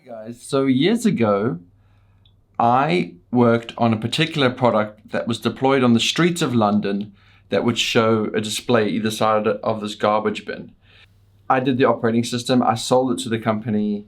Guys, so years ago, I worked on a particular product that was deployed on the streets of London that would show a display either side of this garbage bin. I did the operating system. I sold it to the company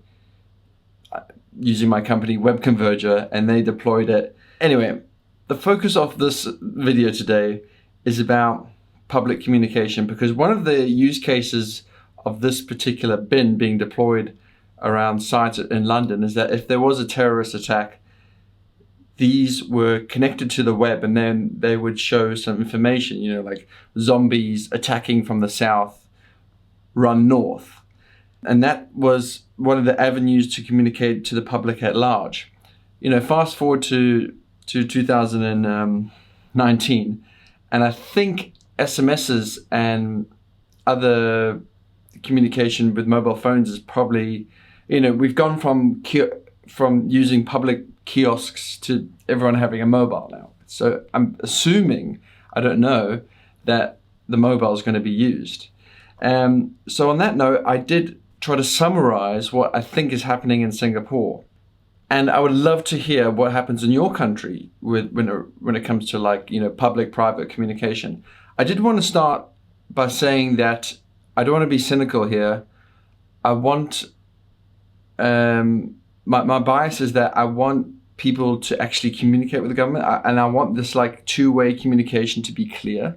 using my company Web Converger, and they deployed it. Anyway, the focus of this video today is about public communication, because one of the use cases of this particular bin being deployed around sites in London is that if there was a terrorist attack, these were connected to the web, and then they would show some information, like zombies attacking from the south, run north. And that was one of the avenues to communicate to the public at large. Fast forward to 2019, and I think SMSs and other communication with mobile phones is probably, we've gone from using public kiosks to everyone having a mobile now. So I'm assuming, I don't know, that the mobile is going to be used. So on that note, I did try to summarize what I think is happening in Singapore. And I would love to hear what happens in your country when it comes to public-private communication. I did want to start by saying that I don't want to be cynical here. I want, my bias is that I want people to actually communicate with the government, and I want this two-way communication to be clear.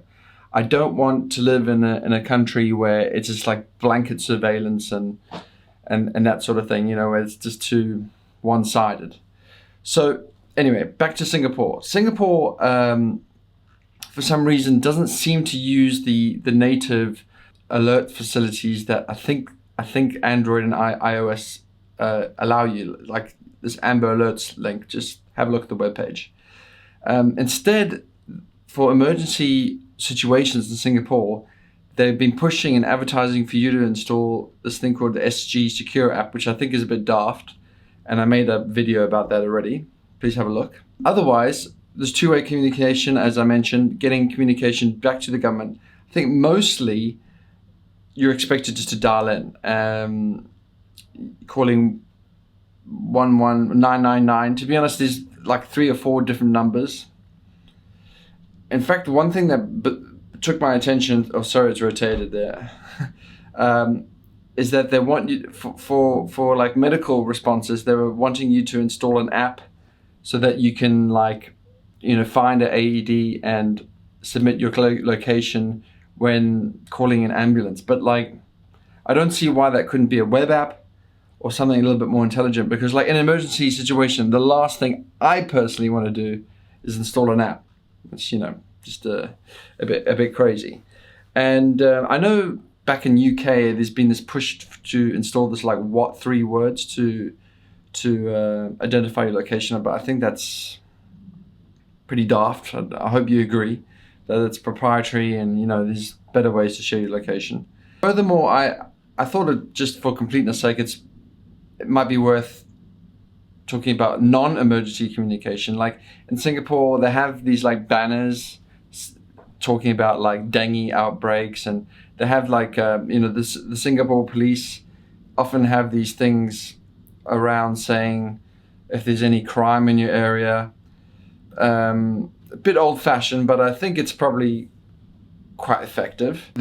I don't want to live in a country where it's just blanket surveillance and that sort of thing, where it's just too one-sided. So anyway, back to Singapore. Singapore, for some reason, doesn't seem to use the native alert facilities that I think Android and iOS allow you, like this Amber Alerts link. Just have a look at the webpage. Instead, for emergency situations in Singapore, they've been pushing and advertising for you to install this thing called the SG Secure app, which I think is a bit daft, and I made a video about that already. Please have a look. Otherwise, there's two-way communication, as I mentioned, getting communication back to the government. I think mostly you're expected just to dial in, calling 11999. To be honest, there's 3 or 4 different numbers. In fact, one thing that took my attention, oh sorry, it's rotated there, is that they want you, for medical responses, they were wanting you to install an app so that you can find an AED and submit your location when calling an ambulance. But I don't see why that couldn't be a web app or something a little bit more intelligent, because in an emergency situation, the last thing I personally want to do is install an app. It's just a bit crazy. And I know back in UK there's been this push to install this what 3 words to identify your location, but I think that's pretty daft. I hope you agree that it's proprietary, and there's better ways to share your location. Furthermore, I thought it, just for completeness sake, it might be worth talking about non-emergency communication. In Singapore, they have these banners talking about dengue outbreaks, and they have the Singapore police often have these things around saying if there's any crime in your area. A bit old-fashioned, but I think it's probably quite effective.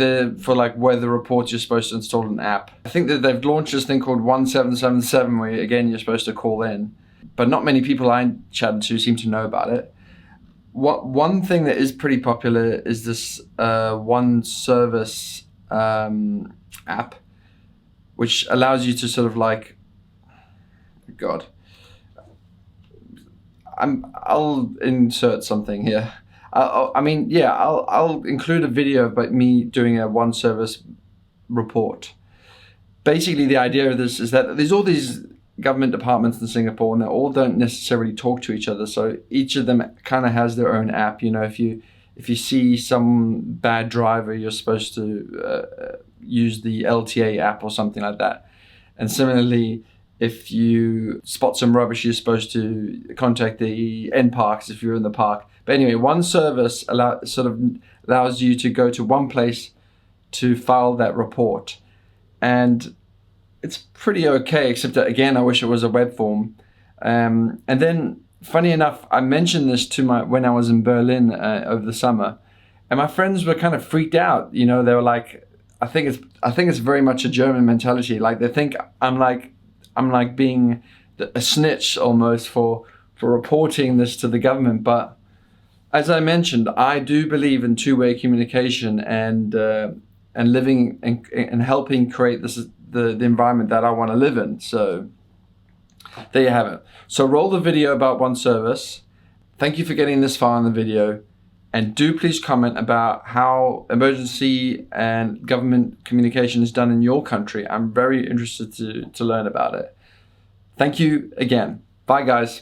For weather reports, you're supposed to install an app. I think that they've launched this thing called 1777, where again you're supposed to call in, but not many people I chatted to seem to know about it. One thing that is pretty popular is this One Service app, which allows you to sort of I'll insert something here. I'll include a video about me doing a One Service report. Basically, the idea of this is that there's all these government departments in Singapore, and they all don't necessarily talk to each other. So each of them kind of has their own app. If you see some bad driver, you're supposed to use the LTA app or something like that. And similarly, if you spot some rubbish, you're supposed to contact the N parks if you're in the park. But anyway, One Service allows you to go to one place to file that report. And it's pretty okay, except that again, I wish it was a web form. And then, funny enough, I mentioned this to when I was in Berlin over the summer, and my friends were kind of freaked out. You know, they were like, I think it's very much a German mentality. Like they think I'm like being a snitch almost for reporting this to the government. But as I mentioned, I do believe in two-way communication and living and helping create the environment that I want to live in. So there you have it. So roll the video about one service. Thank you for getting this far in the video. And do please comment about how emergency and government communication is done in your country. I'm very interested to learn about it. Thank you again. Bye, guys.